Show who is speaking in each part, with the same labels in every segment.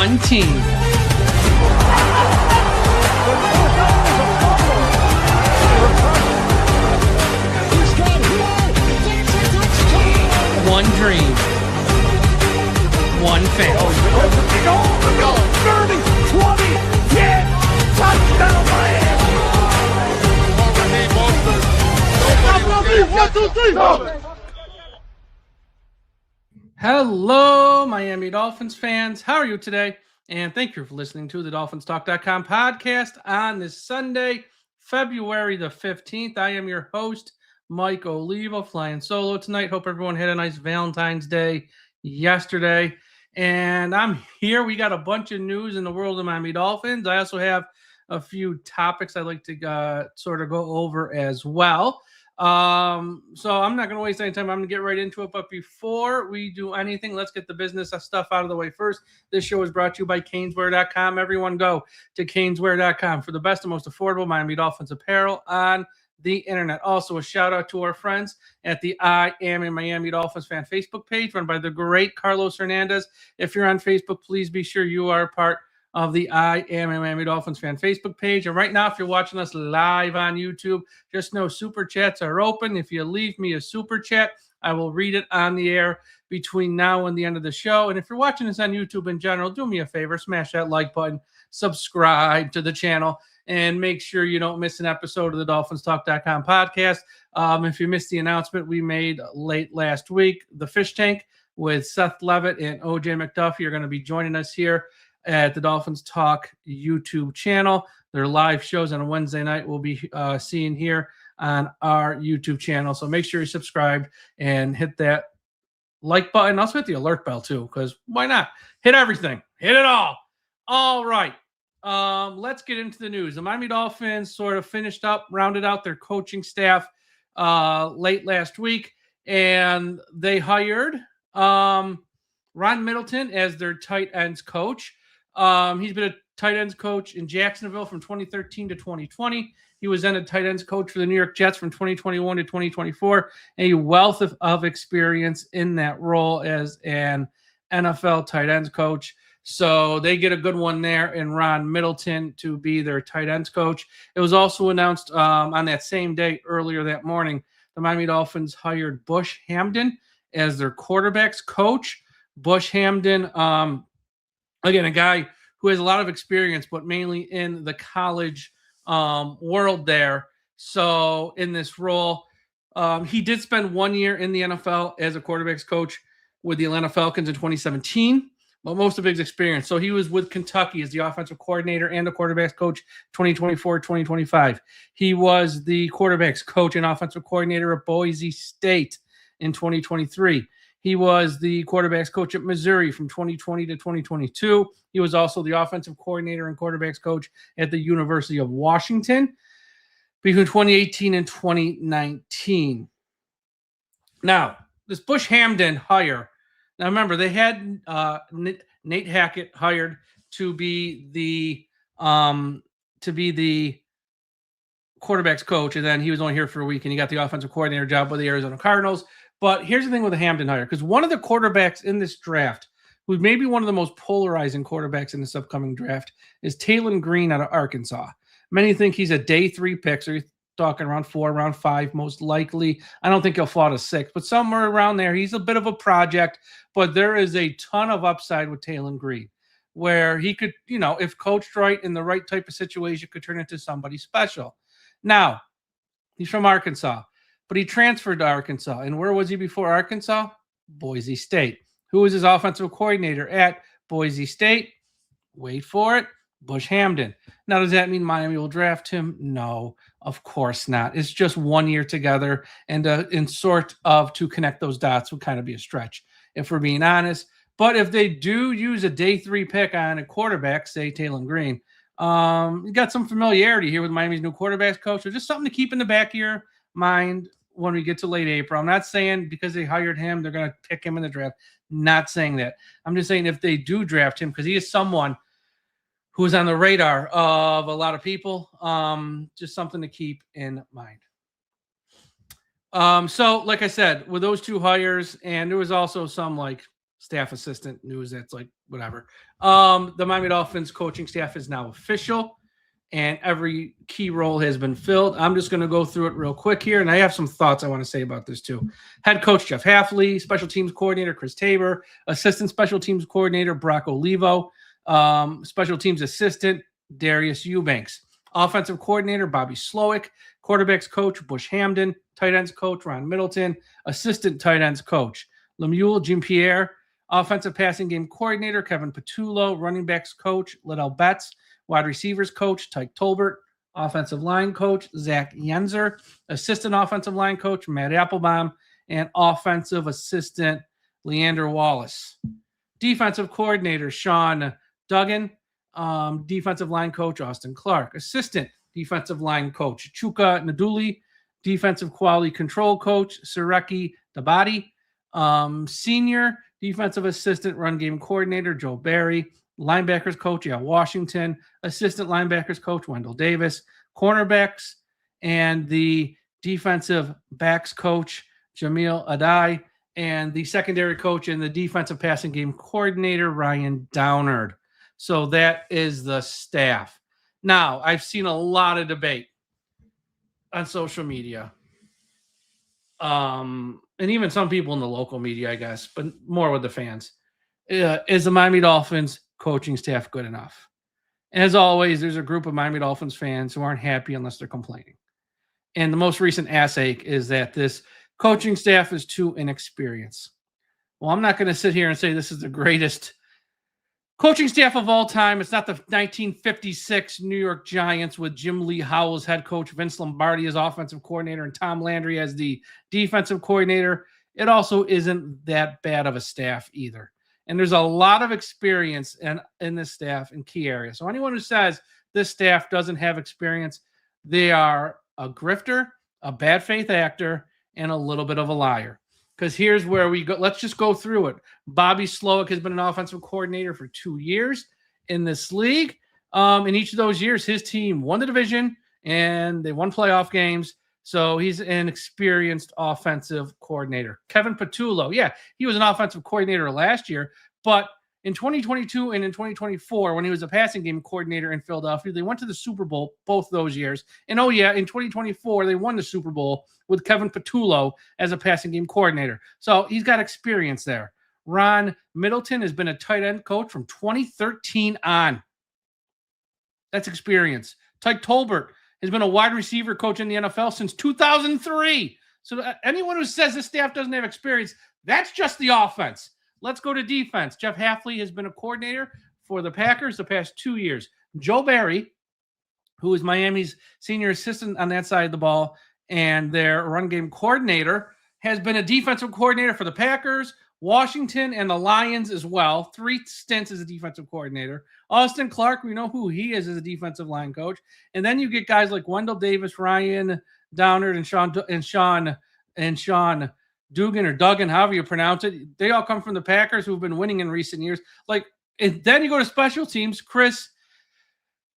Speaker 1: one team. One dream. One fan.
Speaker 2: 30, 20, 10, touchdown Miami! One, two, three, go!
Speaker 1: Hello, Miami Dolphins fans. How are you today? And thank you for listening to the DolphinsTalk.com podcast on this Sunday, February the 15th. I am your host, Mike Oliva, flying solo tonight. Hope everyone had a nice Valentine's Day yesterday. And I'm here. We got a bunch of news in the world of Miami Dolphins. I also have a few topics I'd like to sort of go over as well. So I'm not going to waste any time. I'm going to get right into it. But before we do anything, let's get the business stuff out of the way first. This show is brought to you by Caneswear.com. Everyone go to Caneswear.com for the best and most affordable Miami Dolphins apparel on the internet. Also, a shout out to our friends at the I Am a Miami Dolphins fan Facebook page run by the great Carlos Hernandez. If you're on Facebook, please be sure you are a part of the I Am a Miami Dolphins fan Facebook page. And right now, if you're watching us live on YouTube, just know super chats are open. If you leave me a super chat, I will read it on the air between now and the end of the show. And if you're watching this on YouTube in general, do me a favor, smash that like button, subscribe to the channel, and make sure you don't miss an episode of the DolphinsTalk.com podcast. If you missed the announcement we made late last week, the Fish Tank with Seth Levitt and OJ McDuffie are going to be joining us here at the Dolphins Talk YouTube channel. Their live shows on a Wednesday night we'll be seeing here on our YouTube channel. So make sure you subscribe and hit that like button. Also hit the alert bell too, because why not? Hit everything. Hit it all. All right. Let's get into the news. The Miami Dolphins sort of rounded out their coaching staff late last week, and they hired Ron Middleton as their tight ends coach. He's been a tight ends coach in Jacksonville from 2013 to 2020. He was then a tight ends coach for the New York Jets from 2021 to 2024. A wealth of experience in that role as an NFL tight ends coach. So they get a good one there in Ron Middleton to be their tight ends coach. It was also announced on that same day, earlier that morning, the Miami Dolphins hired Bush Hamdan as their quarterbacks coach. Bush Hamdan, again, a guy who has a lot of experience, but mainly in the college world there. So in this role, he did spend 1 year in the NFL as a quarterbacks coach with the Atlanta Falcons in 2017. But most of his experience. So he was with Kentucky as the offensive coordinator and the quarterbacks coach 2024-2025. He was the quarterbacks coach and offensive coordinator at Boise State in 2023. He was the quarterbacks coach at Missouri from 2020 to 2022. He was also the offensive coordinator and quarterbacks coach at the University of Washington between 2018 and 2019. Now, this Bush Hamdan hire. Now, remember, they had Nate Hackett hired to be the quarterbacks coach, and then he was only here for a week, and he got the offensive coordinator job with the Arizona Cardinals. But here's the thing with the Hamdan hire, because one of the quarterbacks in this draft, who's maybe one of the most polarizing quarterbacks in this upcoming draft, is Taylor Green out of Arkansas. Many think he's a day 3 pick, so you're talking around 4, around 5, most likely. I don't think he'll fall to 6, but somewhere around there. He's a bit of a project, but there is a ton of upside with Taylor Green, where he could, if coached right in the right type of situation, could turn into somebody special. Now, he's from Arkansas, but he transferred to Arkansas. And where was he before Arkansas? Boise State. Who was his offensive coordinator at Boise State? Wait for it. Bush Hamdan. Now, does that mean Miami will draft him? No, of course not. It's just 1 year together, and in sort of to connect those dots would kind of be a stretch, if we're being honest. But if they do use a day 3 pick on a quarterback, say Taylor Green, you got some familiarity here with Miami's new quarterbacks coach. So just something to keep in the back of your mind when we get to late April. I'm not saying because they hired him, they're going to pick him in the draft. Not saying that. I'm just saying if they do draft him, because he is someone who's on the radar of a lot of people, just something to keep in mind. So like I said, with those two hires, and there was also some staff assistant news. That's like whatever. The Miami Dolphins coaching staff is now official, and every key role has been filled. I'm just going to go through it real quick here, and I have some thoughts I want to say about this too. Head coach Jeff Hafley, special teams coordinator Chris Tabor, assistant special teams coordinator Brock Olivo, special teams assistant Darius Eubanks, offensive coordinator Bobby Slowick, quarterbacks coach Bush Hamden, tight ends coach Ron Middleton, assistant tight ends coach Lemuel Jean-Pierre, offensive passing game coordinator Kevin Patullo, running backs coach Liddell Betts, wide receivers coach Tyke Tolbert, offensive line coach Zach Yenzer, assistant offensive line coach Matt Applebaum, and offensive assistant Leander Wallace. Defensive coordinator Sean Duggan, defensive line coach Austin Clark, assistant defensive line coach Chuka Naduli, defensive quality control coach Sureki Dabadi, senior defensive assistant run game coordinator Joe Barry, linebackers coach Al Washington, assistant linebackers coach Wendell Davis, cornerbacks and the defensive backs coach Jamil Adai, and the secondary coach and the defensive passing game coordinator Ryan Downard. So that is the staff. Now, I've seen a lot of debate on social media. And even some people in the local media, I guess, but more with the fans. Is the Miami Dolphins coaching staff good enough? As always, there's a group of Miami Dolphins fans who aren't happy unless they're complaining. And the most recent ass ache is that this coaching staff is too inexperienced. Well, I'm not going to sit here and say this is the greatest coaching staff of all time. It's not the 1956 New York Giants with Jim Lee Howell as head coach, Vince Lombardi as offensive coordinator, and Tom Landry as the defensive coordinator. It also isn't that bad of a staff either. And there's a lot of experience in this staff in key areas. So anyone who says this staff doesn't have experience, they are a grifter, a bad faith actor, and a little bit of a liar. Because here's where we go. Let's just go through it. Bobby Slowick has been an offensive coordinator for 2 years in this league. In each of those years, his team won the division and they won playoff games. So he's an experienced offensive coordinator. Kevin Patullo, yeah, he was an offensive coordinator last year, but in 2022 and in 2024, when he was a passing game coordinator in Philadelphia, they went to the Super Bowl both those years. And oh yeah, in 2024, they won the Super Bowl with Kevin Patullo as a passing game coordinator. So he's got experience there. Ron Middleton has been a tight end coach from 2013 on. That's experience. Tyke Tolbert has been a wide receiver coach in the NFL since 2003. So anyone who says this staff doesn't have experience, that's just the offense. Let's go to defense. Jeff Hafley has been a coordinator for the Packers the past 2 years. Joe Barry, who is Miami's senior assistant on that side of the ball and their run game coordinator, has been a defensive coordinator for the Packers, Washington, and the Lions as well. 3 stints as a defensive coordinator. Austin Clark, we know who he is as a defensive line coach. And then you get guys like Wendell Davis, Ryan Downard, and Sean Dugan or Duggan, however you pronounce it. They all come from the Packers who've been winning in recent years. And then you go to special teams. Chris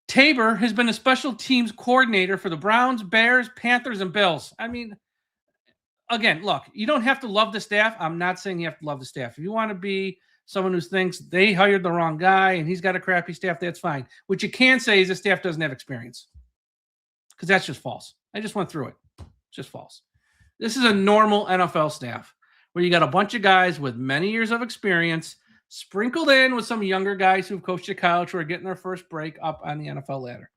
Speaker 1: Tabor has been a special teams coordinator for the Browns, Bears, Panthers, and Bills. I mean, again, look, you don't have to love the staff. I'm not saying you have to love the staff. If you want to be someone who thinks they hired the wrong guy and he's got a crappy staff, that's fine. What you can say is the staff doesn't have experience, because that's just false. I just went through it. It's just false. This is a normal NFL staff where you got a bunch of guys with many years of experience sprinkled in with some younger guys who've coached at college who are getting their first break up on the NFL ladder.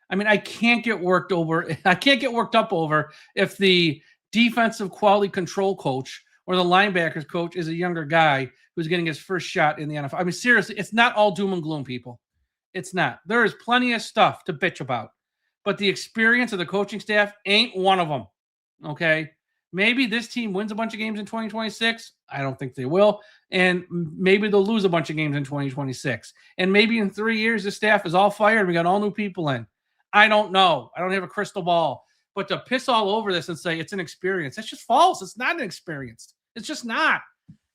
Speaker 1: I mean, I can't get worked up over if the defensive quality control coach or the linebackers coach is a younger guy who's getting his first shot in the NFL. I mean, seriously, it's not all doom and gloom, people. It's not. There is plenty of stuff to bitch about, but the experience of the coaching staff ain't one of them. Okay. Maybe this team wins a bunch of games in 2026. I don't think they will. And maybe they'll lose a bunch of games in 2026. And maybe in 3 years, the staff is all fired. We got all new people in. I don't know. I don't have a crystal ball. But to piss all over this and say it's an experience, that's just false. It's not an experience. It's just not.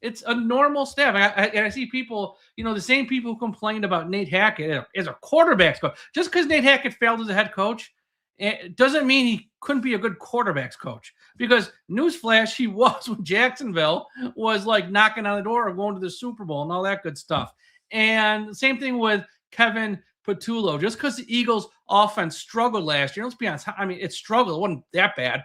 Speaker 1: It's a normal staff. I see people, the same people who complained about Nate Hackett as a quarterback's coach. Just because Nate Hackett failed as a head coach It doesn't mean he couldn't be a good quarterbacks coach, because newsflash, he was when Jacksonville was like knocking on the door of going to the Super Bowl and all that good stuff. And same thing with Kevin Patullo. Just because the Eagles offense struggled last year, let's be honest, I mean, it struggled. It wasn't that bad.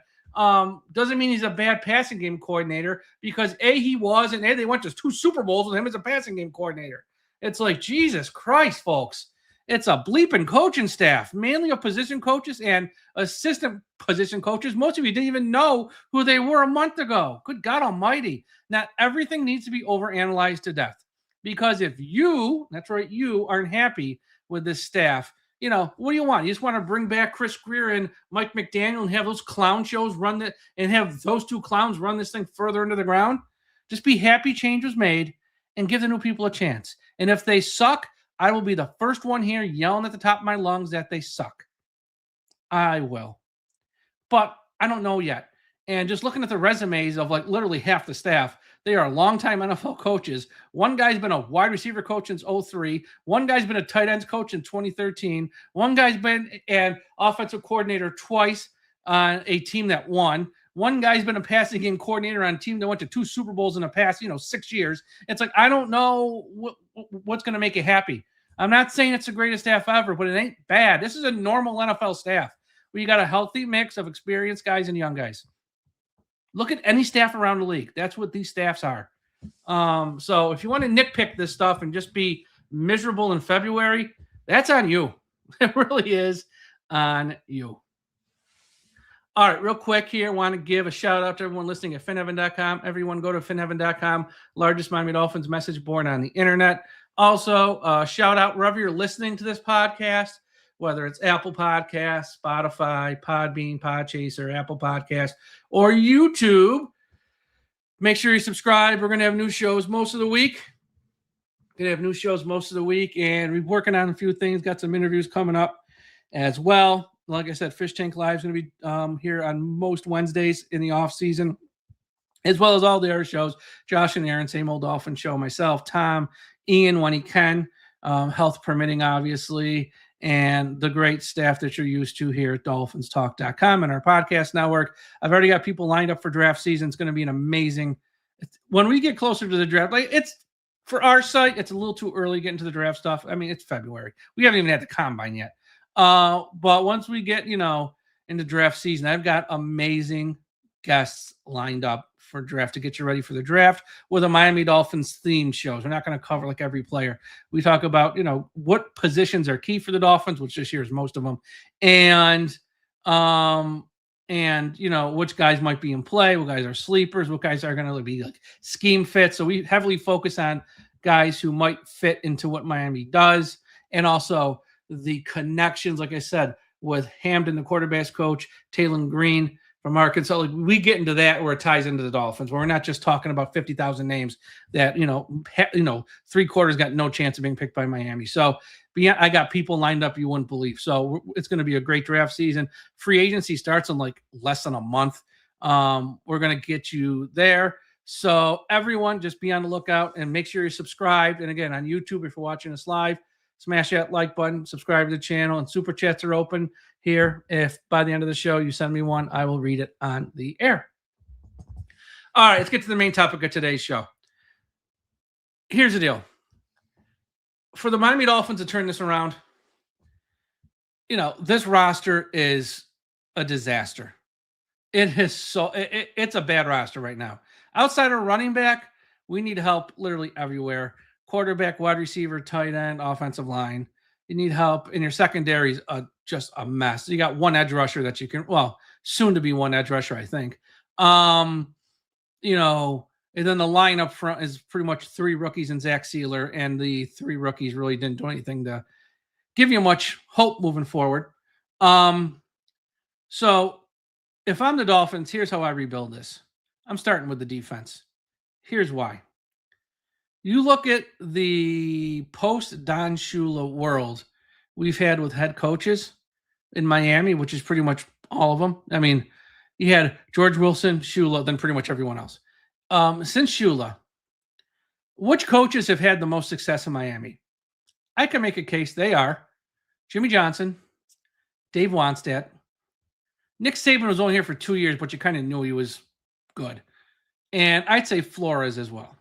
Speaker 1: Doesn't mean he's a bad passing game coordinator, because he was, and they went to 2 Super Bowls with him as a passing game coordinator. It's like, Jesus Christ, folks. It's a bleeping coaching staff, mainly of position coaches and assistant position coaches. Most of you didn't even know who they were a month ago. Good God almighty. Not everything needs to be overanalyzed to death, because if you, that's right, you aren't happy with this staff, what do you want? You just want to bring back Chris Greer and Mike McDaniel and have those clown shows and have those 2 clowns run this thing further into the ground? Just be happy change was made and give the new people a chance. And if they suck, I will be the first one here yelling at the top of my lungs that they suck. I will. But I don't know yet. And just looking at the resumes of like literally half the staff, they are longtime NFL coaches. One guy's been a wide receiver coach since 2003. One guy's been a tight ends coach in 2013. One guy's been an offensive coordinator twice on a team that won. One guy's been a passing game coordinator on a team that went to 2 Super Bowls in the past, 6 years. It's like, I don't know what's going to make you happy. I'm not saying it's the greatest staff ever, but it ain't bad. This is a normal NFL staff where you got a healthy mix of experienced guys and young guys. Look at any staff around the league. That's what these staffs are. So if you want to nitpick this stuff and just be miserable in February, that's on you. It really is on you. All right, real quick here, I want to give a shout out to everyone listening at finheaven.com. Everyone go to finheaven.com, largest Miami Dolphins message board on the internet. Also, shout out wherever you're listening to this podcast, whether it's Apple Podcasts, Spotify, Podbean, Podchaser, Apple Podcasts, or YouTube. Make sure you subscribe. We're going to have new shows most of the week. And we're working on a few things. Got some interviews coming up as well. Like I said, Fish Tank Live is going to be here on most Wednesdays in the off season, as well as all the other shows. Josh and Aaron, same old Dolphin show. Myself, Tom, Ian when he can, health permitting, obviously, and the great staff that you're used to here at DolphinsTalk.com and our podcast network. I've already got people lined up for draft season. It's going to be an amazing. When we get closer to the draft, like it's for our site, it's a little too early to get into the draft stuff. I mean, it's February. We haven't even had the combine yet. But once we get, into draft season, I've got amazing guests lined up for draft to get you ready for the draft with a Miami Dolphins themed shows. We're not going to cover like every player. We talk about, what positions are key for the Dolphins, which this year is most of them. And which guys might be in play, what guys are sleepers, what guys are going to be like scheme fit. So we heavily focus on guys who might fit into what Miami does. And also the connections, like I said, with Hamden, the quarterback's coach, Taylor Green from Arkansas. Like we get into that where it ties into the Dolphins, where we're not just talking about 50,000 names that, 3/4 got no chance of being picked by Miami. So I got people lined up you wouldn't believe. So it's going to be a great draft season. Free agency starts in like less than a month. We're going to get you there. So everyone just be on the lookout and make sure you're subscribed. And again, on YouTube, if you're watching us live, smash that like button, subscribe to the channel, and super chats are open here. If by the end of the show you send me one, I will read it on the air. All right, let's get to the main topic of today's show. Here's the deal. For the Miami Dolphins to turn this around, this roster is a disaster. It's a bad roster right now. Outside of running back, we need help literally everywhere. Quarterback, wide receiver, tight end, offensive line. You need help in your secondary is just a mess. You got one edge rusher that you can, soon to be one edge rusher, I think. And then the line up front is pretty much 3 rookies and Zach Sealer, and the 3 rookies really didn't do anything to give you much hope moving forward. So if I'm the Dolphins, here's how I rebuild this. I'm starting with the defense. Here's why. You look at the post-Don Shula world we've had with head coaches in Miami, which is pretty much all of them. I mean, you had George Wilson, Shula, then pretty much everyone else. Since Shula, which coaches have had the most success in Miami? I can make a case they are Jimmy Johnson, Dave Wannstedt, Nick Saban was only here for 2 years, but you kind of knew he was good. And I'd say Flores as well.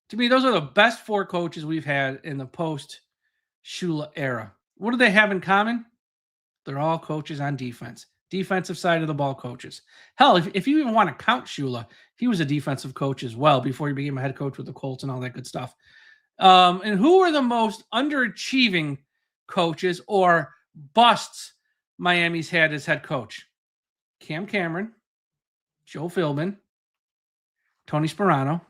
Speaker 1: To me, those are the best 4 coaches we've had in the post-Shula era. What do they have in common? They're all coaches on defense. Defensive side of the ball coaches. Hell, if you even want to count Shula, he was a defensive coach as well before he became a head coach with the Colts and all that good stuff. And who are the most underachieving coaches or busts Miami's had as head coach? Cam Cameron, Joe Philbin, Tony Sparano.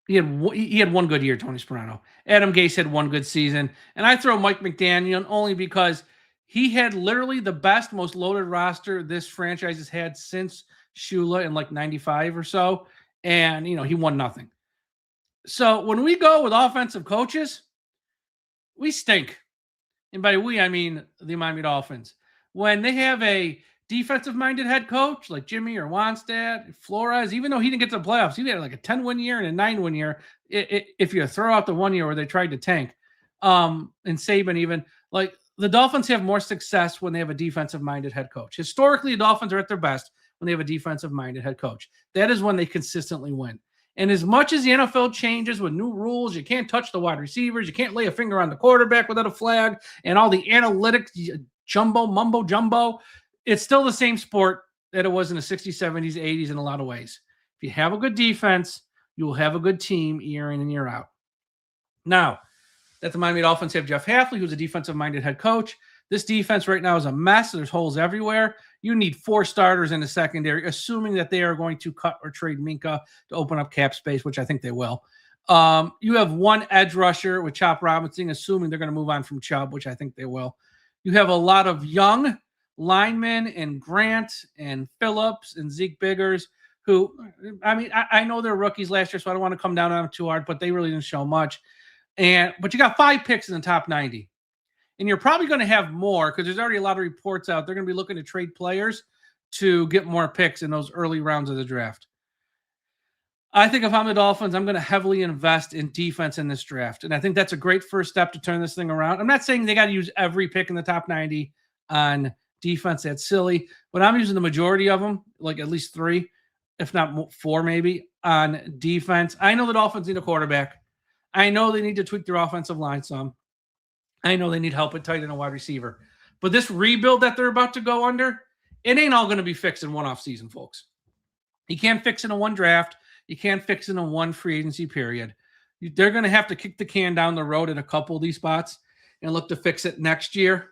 Speaker 1: He had one good year, Tony Sparano. Adam Gase had one good season. And I throw Mike McDaniel only because he had literally the best, most loaded roster this franchise has had since Shula in like 95 or so. And, he won nothing. So when we go with offensive coaches, we stink. And by we, I mean the Miami Dolphins. When they have a defensive-minded head coach like Jimmy or Wannstedt, Flores, even though he didn't get to the playoffs, he had like a 10-win year and a 9-win year. If you throw out the 1 year where they tried to tank, and Saban even, like the Dolphins have more success when they have a defensive-minded head coach. Historically, the Dolphins are at their best when they have a defensive-minded head coach. That is when they consistently win. And as much as the NFL changes with new rules, you can't touch the wide receivers, you can't lay a finger on the quarterback without a flag, and all the analytics, mumbo jumbo, it's still the same sport that it was in the 60s, 70s, 80s in a lot of ways. If you have a good defense, you will have a good team year in and year out. Now, that the Miami Dolphins have Jeff Hafley, who's a defensive-minded head coach. This defense right now is a mess. There's holes everywhere. You need 4 starters in the secondary, assuming that they are going to cut or trade Minka to open up cap space, which I think they will. You have 1 edge rusher with Chop Robinson, assuming they're going to move on from Chubb, which I think they will. You have a lot of young linemen and Grant and Phillips and Zeke Biggers, who, I know they're rookies last year, so I don't want to come down on them too hard, but they really didn't show much. But you got 5 picks in the top 90. And you're probably going to have more because there's already a lot of reports out. They're going to be looking to trade players to get more picks in those early rounds of the draft. I think if I'm the Dolphins, I'm going to heavily invest in defense in this draft. And I think that's a great first step to turn this thing around. I'm not saying they got to use every pick in the top 90 on defense. That's silly. But I'm using the majority of them, like at least 3, if not 4 maybe, on defense. I know the Dolphins need a quarterback. I know they need to tweak their offensive line some. I know they need help at tight end and wide receiver. But this rebuild that they're about to go under, it ain't all going to be fixed in one off season, folks. You can't fix it in one draft. You can't fix it in one free agency period. They're going to have to kick the can down the road at a couple of these spots and look to fix it next year.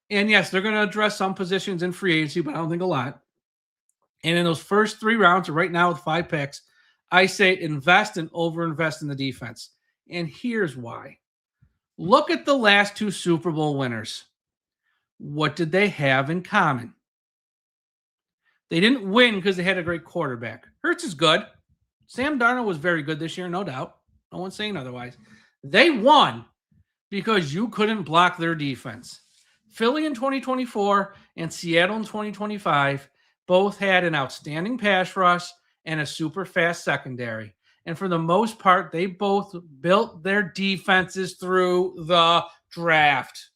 Speaker 1: And yes, they're going to address some positions in free agency, but I don't think a lot. And in those first 3 rounds, right now with 5 picks, I say invest and overinvest in the defense. And here's why. Look at the last 2 Super Bowl winners. What did they have in common? They didn't win because they had a great quarterback. Hurts is good. Sam Darnold was very good this year, no doubt. No one's saying otherwise. They won because you couldn't block their defense. Philly in 2024 and Seattle in 2025 both had an outstanding pass rush and a super fast secondary. And for the most part, they both built their defenses through the draft.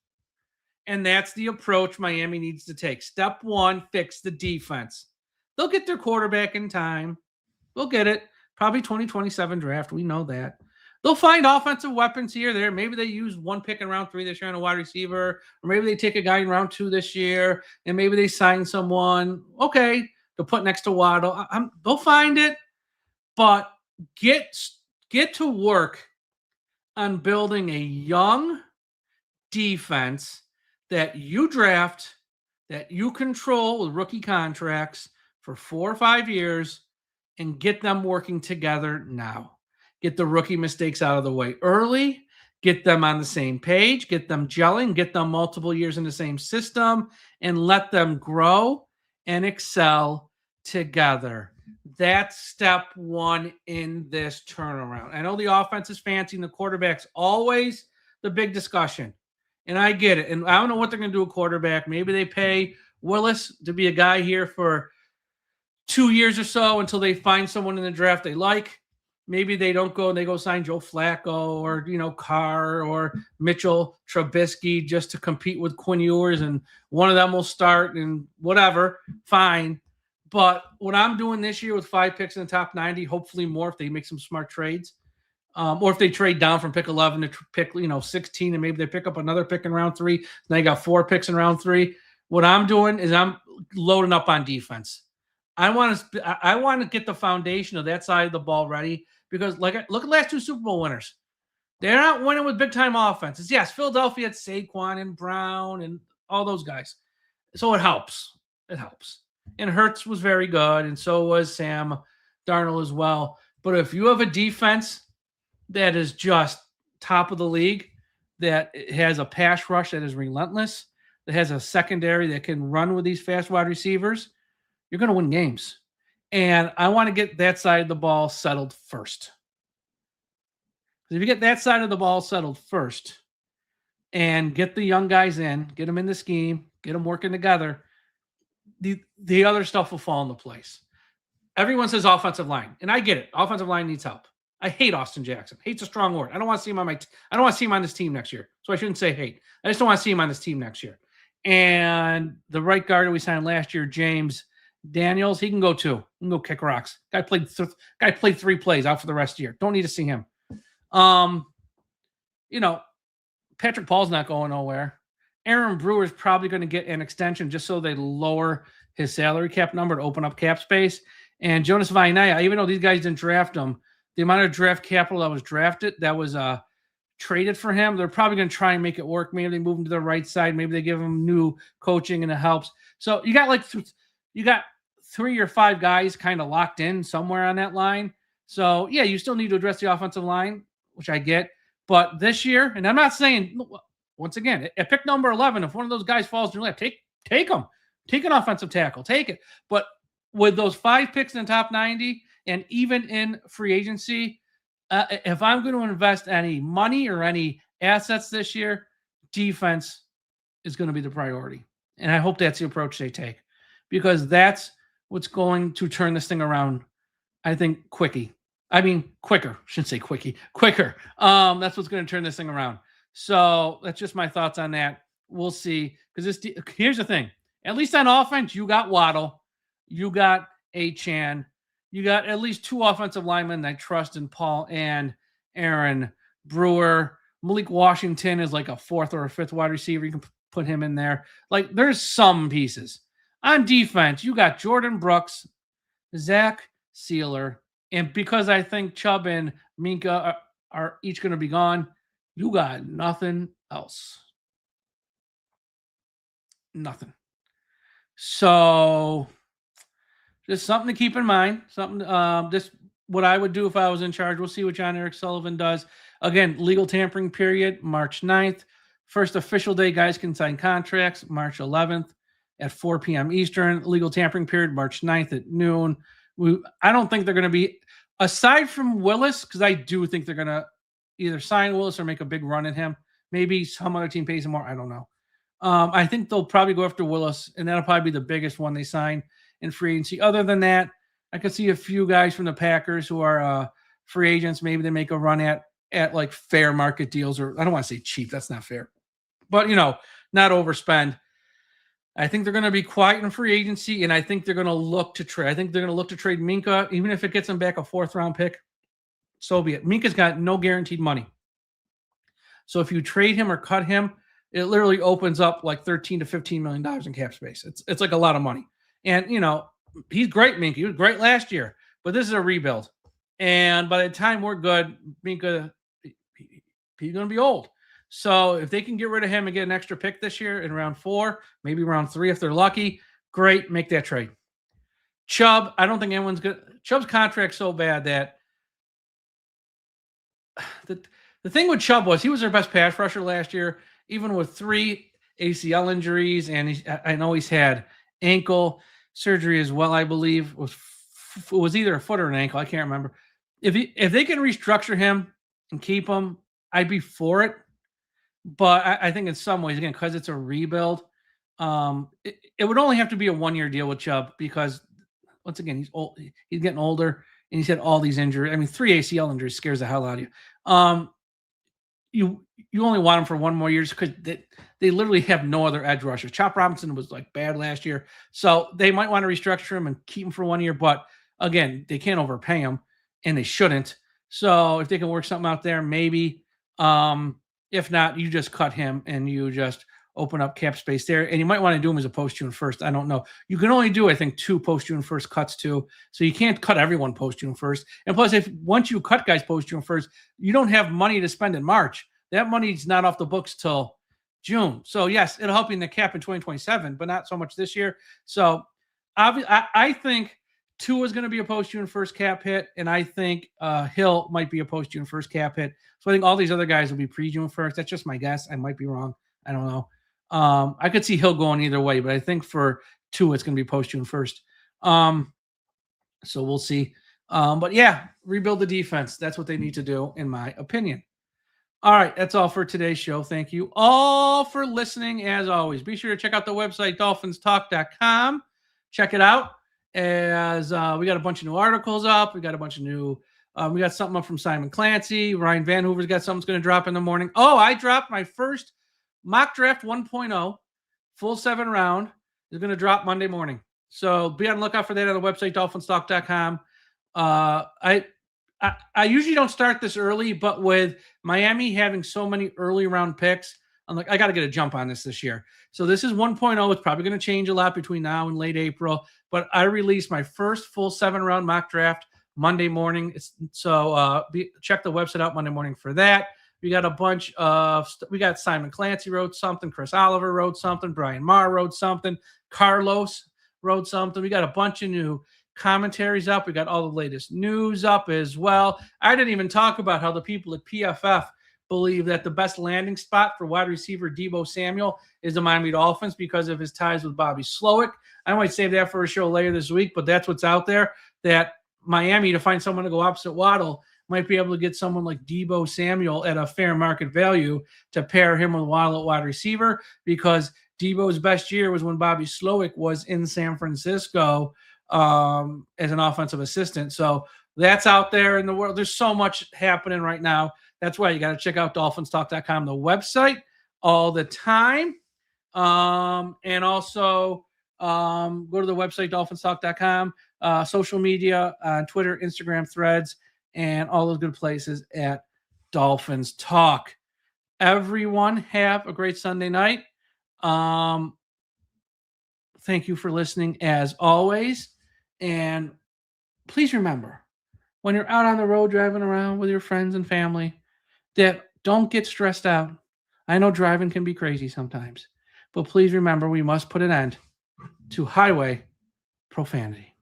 Speaker 1: And that's the approach Miami needs to take. Step 1, fix the defense. They'll get their quarterback in time. They'll get it. Probably 2027 draft. We know that. They'll find offensive weapons here or there. Maybe they use 1 pick in round 3 this year on a wide receiver. Or maybe they take a guy in round 2 this year. And maybe they sign someone, okay, to put next to Waddle. They'll find it. But get to work on building a young defense that you draft, that you control with rookie contracts for 4 or 5 years, and get them working together now. Get the rookie mistakes out of the way early, get them on the same page, get them gelling, get them multiple years in the same system, and let them grow and excel together. That's step 1 in this turnaround. I know the offense is fancy and the quarterback's always the big discussion. And I get it. And I don't know what they're going to do with quarterback. Maybe they pay Willis to be a guy here for 2 years or so until they find someone in the draft they like. maybe they don't go and they go sign Joe Flacco or, Carr or Mitchell Trubisky just to compete with Quinn Ewers, and one of them will start and whatever, fine. But what I'm doing this year with 5 picks in the top 90, hopefully more if they make some smart trades, or if they trade down from pick 11 to pick 16, and maybe they pick up another pick in round 3. Now you got 4 picks in round 3. What I'm doing is I'm loading up on defense. I want to get the foundation of that side of the ball ready, because look at last 2 Super Bowl winners. They're not winning with big time offenses. Yes, Philadelphia had Saquon and Brown and all those guys, so it helps. It helps. And Hurts was very good, and so was Sam Darnold as well. But if you have a defense that is just top of the league, that has a pass rush that is relentless, that has a secondary that can run with these fast wide receivers, you're going to win games. And I want to get that side of the ball settled first. If you get that side of the ball settled first and get the young guys in, get them in the scheme, get them working together, the other stuff will fall into place. Everyone says offensive line, and I get it. Offensive line needs help. I hate Austin Jackson. Hate's a strong word. I don't want to see him on I don't want to see him on this team next year. So I shouldn't say hate. I just don't want to see him on this team next year. And the right guard we signed last year, James Daniels, he can go too. He can go kick rocks. Guy played 3 plays out for the rest of the year. Don't need to see him. Patrick Paul's not going nowhere. Aaron Brewer's probably going to get an extension just so they lower his salary cap number to open up cap space. And Jonas Vainea, even though these guys didn't draft him, the amount of draft capital that was traded for him, they're probably going to try and make it work. Maybe they move him to the right side. Maybe they give him new coaching and it helps. So you got 3 or 5 guys kind of locked in somewhere on that line. So yeah, you still need to address the offensive line, which I get. But this year, and I'm not saying, once again, at pick number 11, if one of those guys falls in your lap, take them. Take an offensive tackle. Take it. But with those 5 picks in the top 90, and even in free agency, if I'm going to invest any money or any assets this year, defense is going to be the priority. And I hope that's the approach they take, because that's what's going to turn this thing around, I think, quicker. Shouldn't say quickie. Quicker. That's what's going to turn this thing around. So that's just my thoughts on that. We'll see. Because here's the thing. At least on offense, you got Waddle. You got Achane. You got at least 2 offensive linemen I trust in Paul and Aaron Brewer. Malik Washington is like a 4th or a 5th wide receiver. You can put him in there. Like, there's some pieces. On defense, you got Jordan Brooks, Zach Sealer, and because I think Chubb and Minka are each going to be gone, you got nothing else. Nothing. So just something to keep in mind. This what I would do if I was in charge. We'll see what John Eric Sullivan does. Again, legal tampering period, March 9th. First official day guys can sign contracts, March 11th at 4 p.m. Eastern. Legal tampering period, March 9th at noon. I don't think they're going to be, aside from Willis, because I do think they're going to either sign Willis or make a big run at him. Maybe some other team pays him more. I don't know. I think they'll probably go after Willis, and that'll probably be the biggest one they sign in free agency. Other than that, I could see a few guys from the Packers who are free agents. Maybe they make a run at like fair market deals, or I don't want to say cheap. That's not fair. But, not overspend. I think they're going to be quiet in free agency, and I think they're going to look to trade. I think they're going to look to trade Minka, even if it gets them back a 4th-round pick. So be it. Minka's got no guaranteed money. So if you trade him or cut him, it literally opens up like $13 to $15 million in cap space. It's like a lot of money. And, he's great, Minka. He was great last year. But this is a rebuild. And by the time we're good, Minka, he's going to be old. So if they can get rid of him and get an extra pick this year in round 4, maybe round 3 if they're lucky, great, make that trade. Chubb, I don't think anyone's good. Chubb's contract's so bad that the thing with Chubb was he was their best pass rusher last year, even with 3 ACL injuries, and I know he's had ankle surgery as well, I believe. It was either a foot or an ankle. I can't remember. If they can restructure him and keep him, I'd be for it. But I think in some ways, again, because it's a rebuild, it would only have to be a 1-year deal with Chubb because, once again, he's old. He's getting older. and he's had all these injuries. I mean, 3 ACL injuries scares the hell out of you. You only want him for 1 more year because they literally have no other edge rushers. Chop Robinson was like bad last year, so they might want to restructure him and keep him for 1 year. But again, they can't overpay him, and they shouldn't. So if they can work something out there, maybe. If not, you just cut him and you just open up cap space there. And you might want to do him as a post-June 1st. I don't know. You can only do, I think, 2 post-June 1st cuts too. So you can't cut everyone post-June 1st. And plus, if once you cut guys post-June 1st, you don't have money to spend in March. That money's not off the books till June. So yes, it'll help you in the cap in 2027, but not so much this year. So I think Tua is going to be a post-June 1st cap hit, and I think Hill might be a post-June 1st cap hit. So I think all these other guys will be pre-June 1st. That's just my guess. I might be wrong. I don't know. I could see Hill going either way, but I think for Tua, it's going to be post-June 1st. So we'll see. But yeah, rebuild the defense. That's what they need to do, in my opinion. All right, that's all for today's show. Thank you all for listening, as always. Be sure to check out the website, DolphinsTalk.com. Check it out, as we got a bunch of new articles up. We got a bunch of new we got something up from Simon Clancy. Ryan Van Hoover's got something that's going to drop in the morning. Oh, I dropped my first mock draft 1.0, full 7 round. Is going to drop Monday morning. So be on the lookout for that on the website, DolphinsTalk.com. I usually don't start this early, but with Miami having so many early round picks, I'm like, I got to get a jump on this year. So this is 1.0. It's probably going to change a lot between now and late April, but I released my first full 7 round mock draft Monday morning. Check the website out Monday morning for that. We got a bunch of, we got Simon Clancy wrote something. Chris Oliver wrote something. Brian Marr wrote something. Carlos wrote something. We got a bunch of new commentaries up. We got all the latest news up as well. I didn't even talk about how the people at PFF believe that the best landing spot for wide receiver Deebo Samuel is the Miami Dolphins because of his ties with Bobby Slowick. I might save that for a show later this week, but that's what's out there, that Miami, to find someone to go opposite Waddle, might be able to get someone like Deebo Samuel at a fair market value to pair him with Waddle at wide receiver, because Deebo's best year was when Bobby Slowick was in San Francisco as an offensive assistant. So that's out there in the world. There's so much happening right now. That's why you got to check out DolphinsTalk.com, the website, all the time. And also go to the website, DolphinsTalk.com, social media, Twitter, Instagram, Threads, and all those good places at Dolphins Talk. Everyone have a great Sunday night. Thank you for listening as always. And please remember, when you're out on the road driving around with your friends and family, that don't get stressed out. I know driving can be crazy sometimes, but please remember, we must put an end to highway profanity.